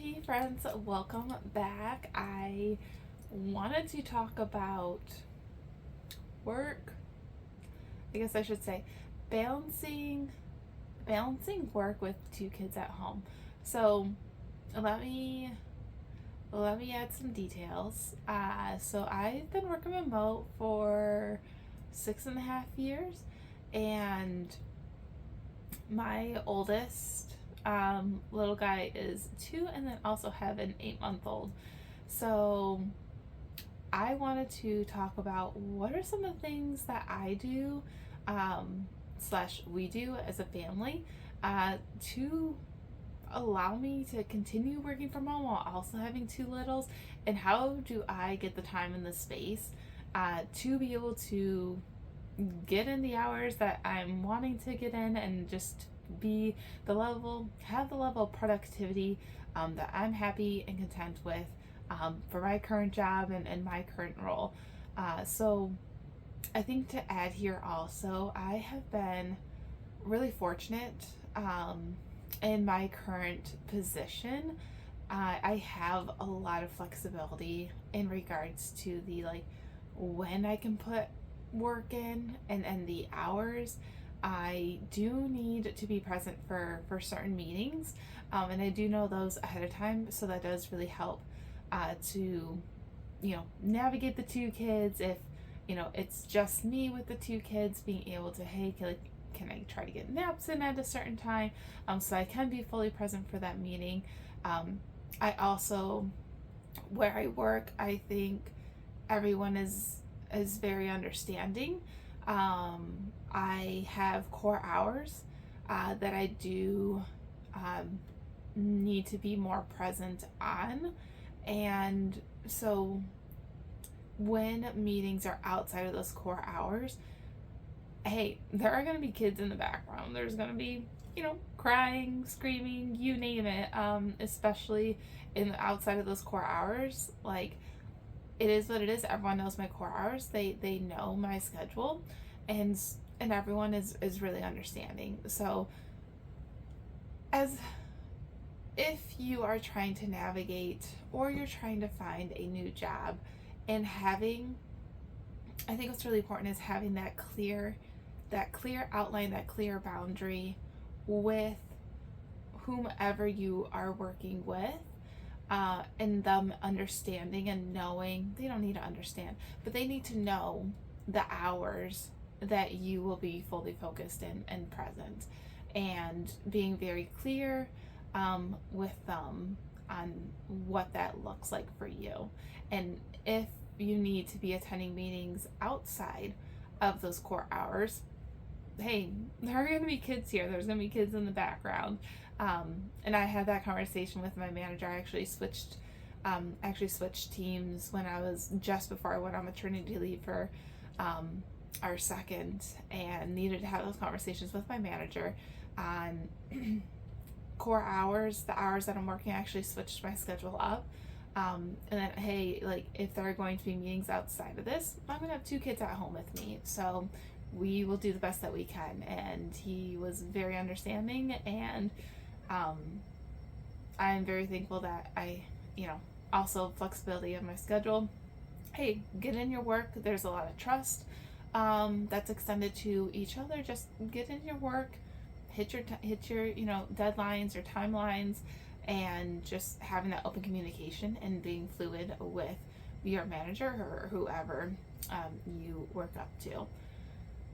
Hey friends, welcome back. I wanted to talk about work. I guess I should say balancing work with two kids at home. So let me add some details. So I've been working remote for 6.5 years, and my oldest little guy is 2, and then also have an 8-month-old. So I wanted to talk about what are some of the things that I do, slash we do as a family, to allow me to continue working from home while also having two littles, and how do I get the time and the space to be able to get in the hours that I'm wanting to get in, and just have the level of productivity that I'm happy and content with for my current job and my current role. So I think to add here also, I have been really fortunate in my current position. I have a lot of flexibility in regards to the when I can put work in and the hours. I do need to be present for certain meetings, and I do know those ahead of time, so that does really help to navigate the two kids. If it's just me with the two kids, being able to, hey, can I try to get naps in at a certain time, so I can be fully present for that meeting. I also, where I work, I think everyone is very understanding. I have core hours that I do need to be more present on, and so when meetings are outside of those core hours, hey, there are going to be kids in the background. There's going to be, crying, screaming, you name it, especially in the outside of those core hours. Like, it is what it is. Everyone knows my core hours. They know my schedule, and everyone is really understanding. So, as if you are trying to navigate or you're trying to find a new job, and I think what's really important is having that clear outline, that clear boundary with whomever you are working with, and them understanding and knowing. They don't need to understand, but they need to know the hours that you will be fully focused and present, and being very clear with them on what that looks like for you. And if you need to be attending meetings outside of those core hours, hey, there are going to be kids here. There's going to be kids in the background. And I had that conversation with my manager. I actually switched teams when I was just before I went on maternity leave for our second, and needed to have those conversations with my manager on core hours, the hours that I'm working. I actually switched my schedule up. And then, hey, if there are going to be meetings outside of this, I'm going to have two kids at home with me. So we will do the best that we can. And he was very understanding, and I'm very thankful that also flexibility of my schedule. Hey, get in your work. There's a lot of trust that's extended to each other. Just get in your work, hit your deadlines or timelines, and just having that open communication and being fluid with your manager or whoever you work up to.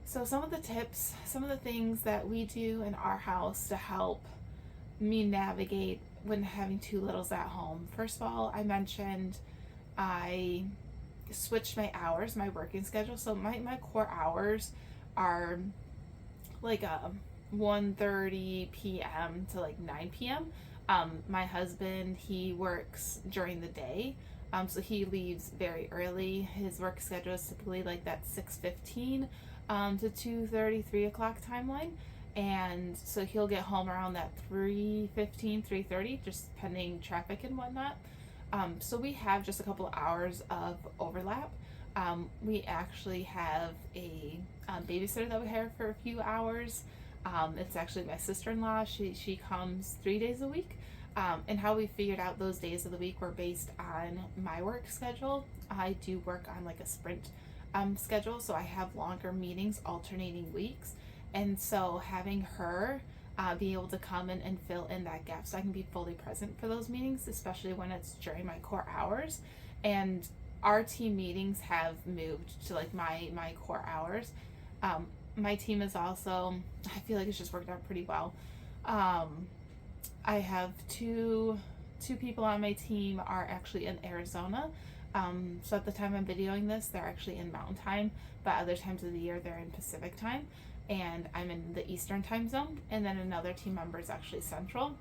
So some of the tips, some of the things that we do in our house to help me navigate when having two littles at home. First of all, I mentioned I switched my hours, my working schedule. So my core hours are like 1:30 p.m. to 9 p.m. My husband, he works during the day, so he leaves very early. His work schedule is typically that 6:15 to 2:30, 3 o'clock timeline, and so he'll get home around that 3:15, 3:30, just pending traffic and whatnot. So we have just a couple of hours of overlap. We actually have a babysitter that we hire for a few hours. It's actually my sister-in-law. She comes 3 days a week. And how we figured out those days of the week were based on my work schedule. I do work on like a sprint schedule, so I have longer meetings alternating weeks. And so having her be able to come in and fill in that gap so I can be fully present for those meetings, especially when it's during my core hours. And our team meetings have moved to like my core hours. My team is also, I feel like it's just worked out pretty well. I have two people on my team are actually in Arizona. So at the time I'm videoing this, they're actually in Mountain Time, but other times of the year they're in Pacific Time, and I'm in the Eastern Time Zone. And then another team member is actually Central.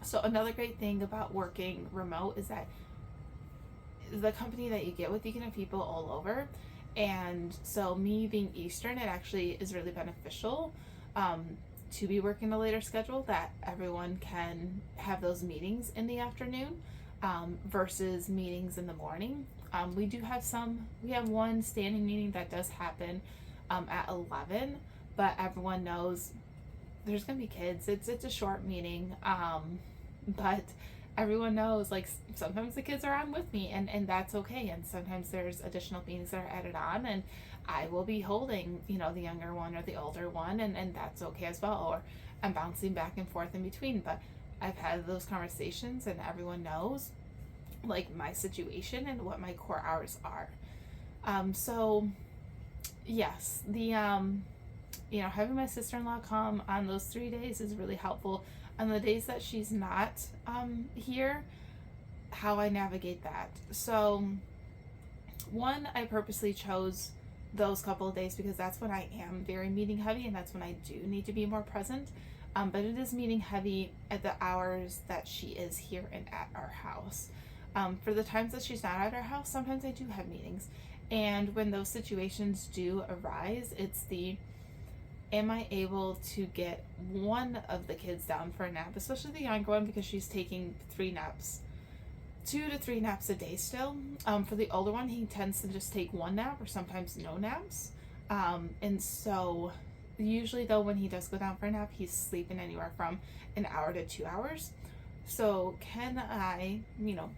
So another great thing about working remote is that the company that you get with, you can have people all over. And so me being Eastern, it actually is really beneficial to be working a later schedule, that everyone can have those meetings in the afternoon versus meetings in the morning. We have one standing meeting that does happen at 11, but everyone knows there's gonna be kids. It's a short meeting, but everyone knows, like, sometimes the kids are on with me, and that's okay. And sometimes there's additional meetings that are added on, and I will be holding, the younger one or the older one, and that's okay as well. Or I'm bouncing back and forth in between. But I've had those conversations, and everyone knows, like, my situation and what my core hours are. So yes, the having my sister-in-law come on those 3 days is really helpful. On the days that she's not here, how I navigate that. So one, I purposely chose those couple of days because that's when I am very meeting heavy, and that's when I do need to be more present. But it is meeting heavy at the hours that she is here and at our house. For the times that she's not at our house, sometimes I do have meetings. And when those situations do arise, it's am I able to get one of the kids down for a nap, especially the younger one, because she's taking 2 to 3 naps a day still. For the older one, he tends to just take one nap or sometimes no naps. And so usually though, when he does go down for a nap, he's sleeping anywhere from an hour to 2 hours. So can I,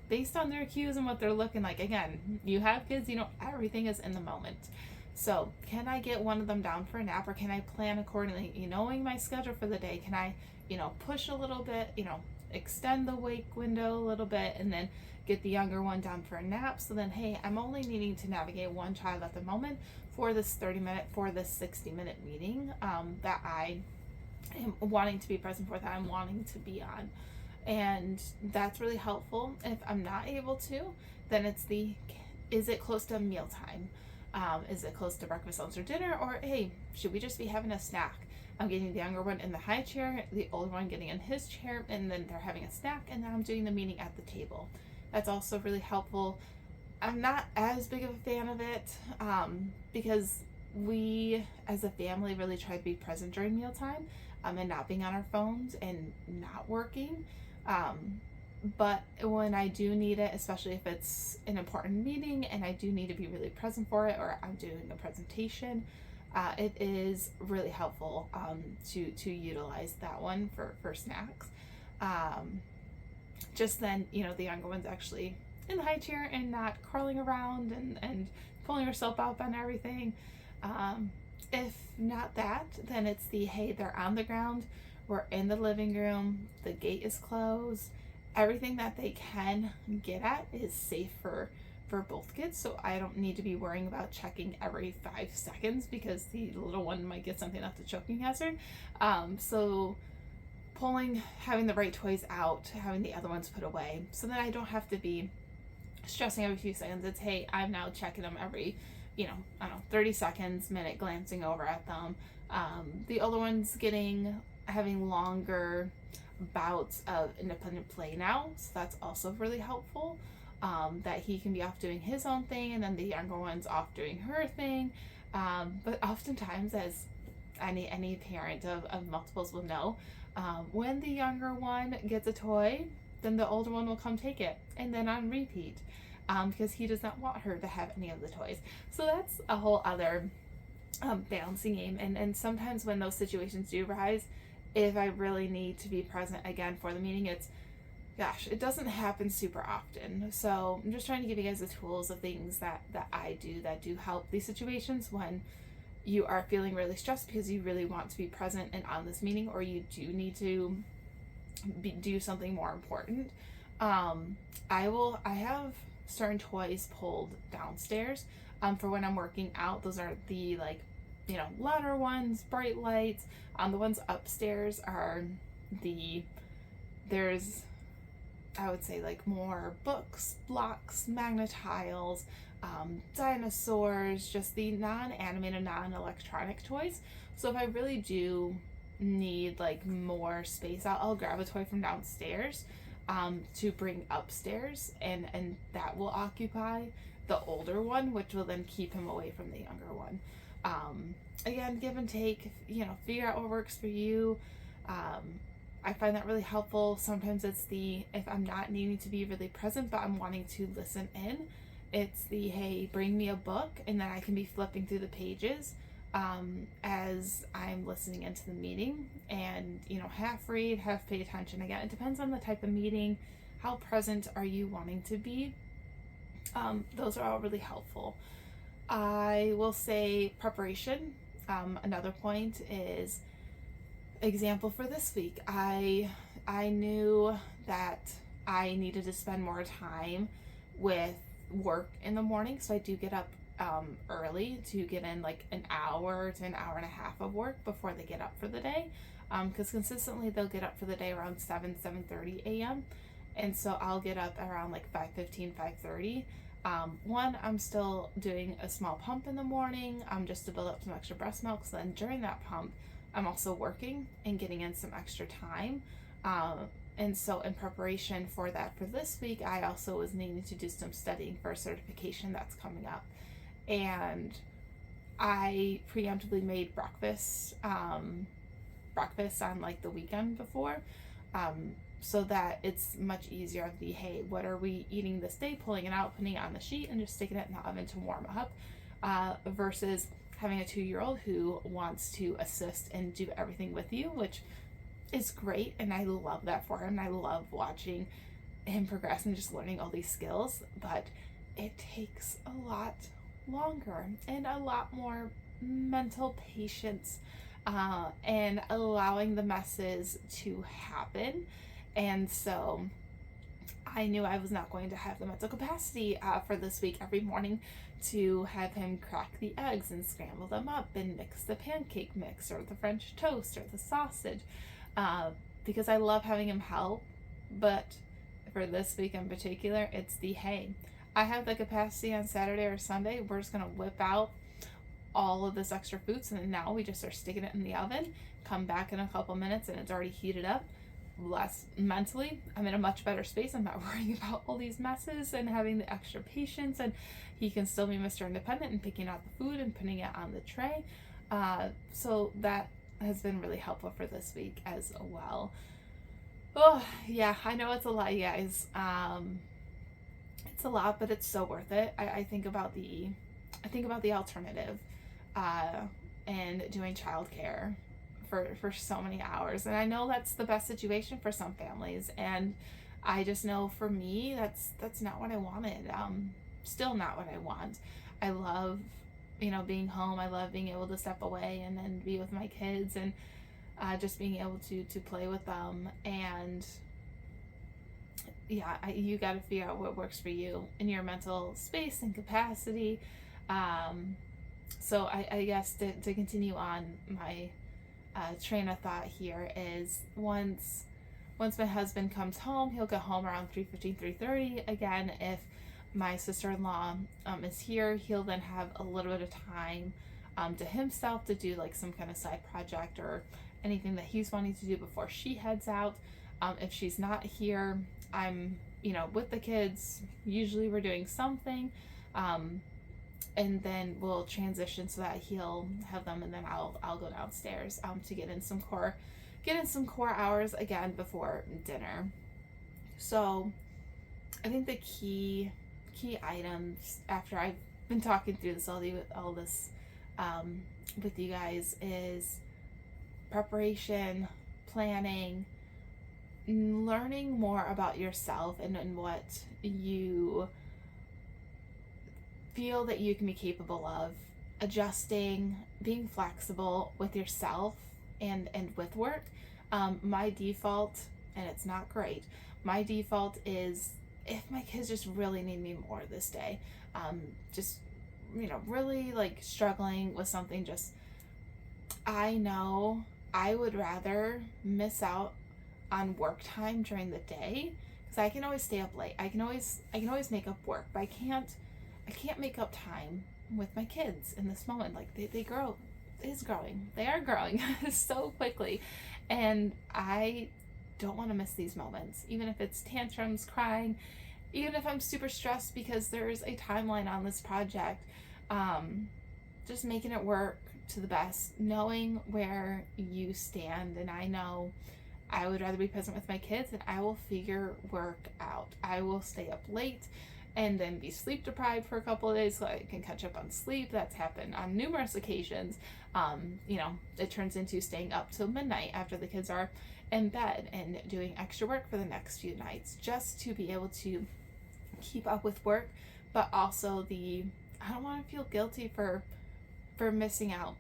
based on their cues and what they're looking like, again, you have kids, everything is in the moment. So can I get one of them down for a nap, or can I plan accordingly? Knowing my schedule for the day, can I, push a little bit, extend the wake window a little bit, and then get the younger one down for a nap? So then, hey, I'm only needing to navigate one child at the moment for this 60-minute meeting that I am wanting to be present for, that I'm wanting to be on. And that's really helpful. If I'm not able to, then it's is it close to mealtime? Is it close to breakfast, lunch, or dinner? Or, hey, should we just be having a snack? I'm getting the younger one in the high chair, the older one getting in his chair, and then they're having a snack, and then I'm doing the meeting at the table. That's also really helpful. I'm not as big of a fan of it because we, as a family, really try to be present during mealtime and not being on our phones and not working. But when I do need it, especially if it's an important meeting and I do need to be really present for it, or I'm doing a presentation, it is really helpful to utilize that one for snacks. Just then, the younger one's actually in the high chair and not crawling around and pulling herself up on everything. If not that, then it's hey, they're on the ground, we're in the living room, the gate is closed, everything that they can get at is safe for both kids, so I don't need to be worrying about checking every 5 seconds because the little one might get something that's a choking hazard. So having the right toys out, having the other ones put away, so that I don't have to be stressing every few seconds. It's, hey, I'm now checking them every 30 seconds, minute, glancing over at them. The older one's having longer bouts of independent play now, so that's also really helpful. That he can be off doing his own thing, and then the younger one's off doing her thing. But oftentimes, as any parent of multiples will know, when the younger one gets a toy, then the older one will come take it, and then on repeat, because he does not want her to have any of the toys. So that's a whole other balancing game. And sometimes when those situations do arise, if I really need to be present again for the meeting, it's gosh, it doesn't happen super often. So I'm just trying to give you guys the tools of things that I do that do help these situations when you are feeling really stressed because you really want to be present and on this meeting, or you do need to do something more important. I have certain toys pulled downstairs for when I'm working out. Those are the louder ones, bright lights. The ones upstairs are there's, I would say, more books, blocks, magnetiles, dinosaurs, just the non-animated, non-electronic toys. So if I really do need more space, I'll grab a toy from downstairs to bring upstairs, and that will occupy the older one, which will then keep him away from the younger one. Again, give and take, figure out what works for you. I find that really helpful. Sometimes it's if I'm not needing to be really present, but I'm wanting to listen in, it's hey, bring me a book, and then I can be flipping through the pages as I'm listening into the meeting, and half read, half pay attention. Again, it depends on the type of meeting. How present are you wanting to be? Those are all really helpful. I will say preparation. Another point is, example for this week, I knew that I needed to spend more time with work in the morning, so I do get up early to get in an hour to an hour and a half of work before they get up for the day, because consistently they'll get up for the day around 7:30 a.m. and so I'll get up around 5:15, 5:30. One, I'm still doing a small pump in the morning just to build up some extra breast milk, so then during that pump I'm also working and getting in some extra time. And so in preparation for that for this week, I also was needing to do some studying for a certification that's coming up. And I preemptively made breakfast on the weekend before, so that it's much easier of hey, what are we eating this day, pulling it out, putting it on the sheet, and just sticking it in the oven to warm up, versus having a 2-year-old who wants to assist and do everything with you, which is great, and I love that for him. I love watching him progress and just learning all these skills, but it takes a lot longer and a lot more mental patience, and allowing the messes to happen. And so I knew I was not going to have the mental capacity for this week every morning to have him crack the eggs and scramble them up and mix the pancake mix or the French toast or the sausage, because I love having him help. But for this week in particular, it's hey, I have the capacity on Saturday or Sunday. We're just going to whip out all of this extra food, and then now we just start sticking it in the oven, come back in a couple minutes, and it's already heated up. Less mentally, I'm in a much better space. I'm not worrying about all these messes and having the extra patience, and he can still be Mr. Independent and picking out the food and putting it on the tray. So that has been really helpful for this week as well. Oh yeah, I know it's a lot, you guys. It's a lot, but it's so worth it. I think about the alternative, and doing childcare for so many hours, and I know that's the best situation for some families, and I just know for me that's not what I wanted. Still not what I want. I love being home. I love being able to step away and then be with my kids, and just being able to play with them. And yeah, you got to figure out what works for you in your mental space and capacity. So I guess to continue on my train of thought here is, once my husband comes home, he'll get home around 3:15, 3:30. Again, if my sister-in-law is here, he'll then have a little bit of time to himself to do some kind of side project or anything that he's wanting to do before she heads out. If she's not here, I'm with the kids. Usually we're doing something, and then we'll transition so that he'll have them, and then I'll go downstairs to get in some core hours again before dinner. So I think the key items, after I've been talking through all this with you guys, is preparation, planning, learning more about yourself and what you feel that you can be capable of, adjusting, being flexible with yourself and with work. My default, and it's not great, my default is if my kids just really need me more this day, just, really like struggling with something, just, I know I would rather miss out on work time during the day because I can always stay up late. I can always make up work, but I can't make up time with my kids in this moment. Like they are growing so quickly, and I don't want to miss these moments, even if it's tantrums, crying, even if I'm super stressed because there's a timeline on this project. Just making it work to the best, knowing where you stand. And I know I would rather be present with my kids, and I will figure work out. I will stay up late and then be sleep deprived for a couple of days so I can catch up on sleep. That's happened on numerous occasions. It turns into staying up till midnight after the kids are in bed and doing extra work for the next few nights just to be able to keep up with work, but also I don't want to feel guilty for missing out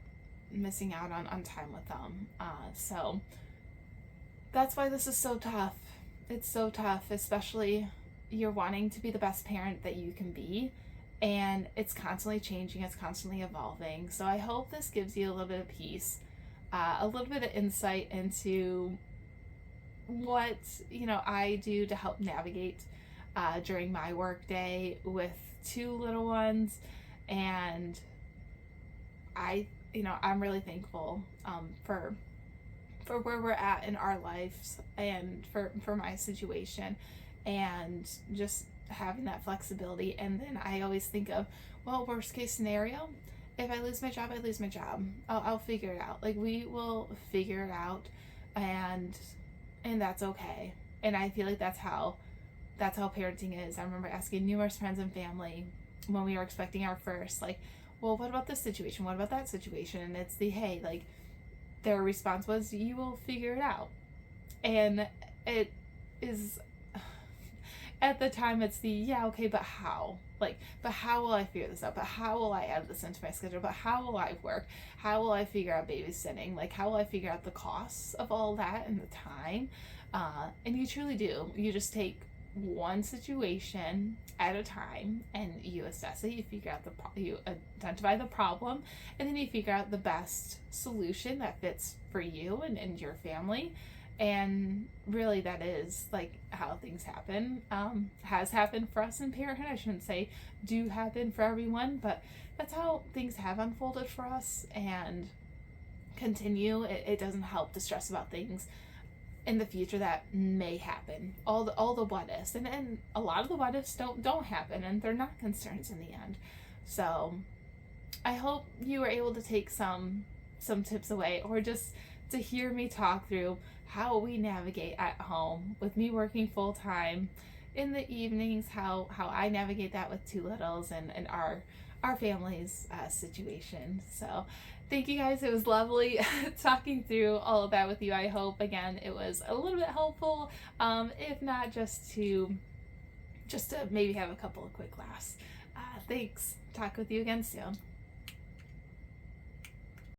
on time with them. So that's why this is so tough. It's so tough, especially you're wanting to be the best parent that you can be, and it's constantly changing, it's constantly evolving. So I hope this gives you a little bit of peace, a little bit of insight into what I do to help navigate during my work day with 2 little ones. And I'm really thankful for where we're at in our lives and for my situation, and just having that flexibility. And then I always think of, well, worst case scenario, if I lose my job, I lose my job. I'll figure it out. Like, we will figure it out, and that's okay. And I feel like that's how parenting is. I remember asking numerous friends and family when we were expecting our first, like, well, what about this situation? What about that situation? And it's hey, like, their response was, you will figure it out. And it is, at the time, it's yeah, okay, but how? Like, but how will I figure this out? But how will I add this into my schedule? But how will I work? How will I figure out babysitting? Like, how will I figure out the costs of all that and the time? And you truly do. You just take one situation at a time and you assess it. You figure out you identify the problem, and then you figure out the best solution that fits for you and your family. And really, that is like how things happen. Has happened for us in parenthood. I shouldn't say do happen for everyone, but that's how things have unfolded for us and continue. It doesn't help to stress about things in the future that may happen. All the what ifs, and a lot of the what ifs don't happen, and they're not concerns in the end. So I hope you were able to take some tips away, or just to hear me talk through how we navigate at home with me working full time in the evenings, how I navigate that with 2 littles and our family's situation. So thank you guys. It was lovely talking through all of that with you. I hope, again, it was a little bit helpful, if not just to maybe have a couple of quick laughs. Thanks. Talk with you again soon.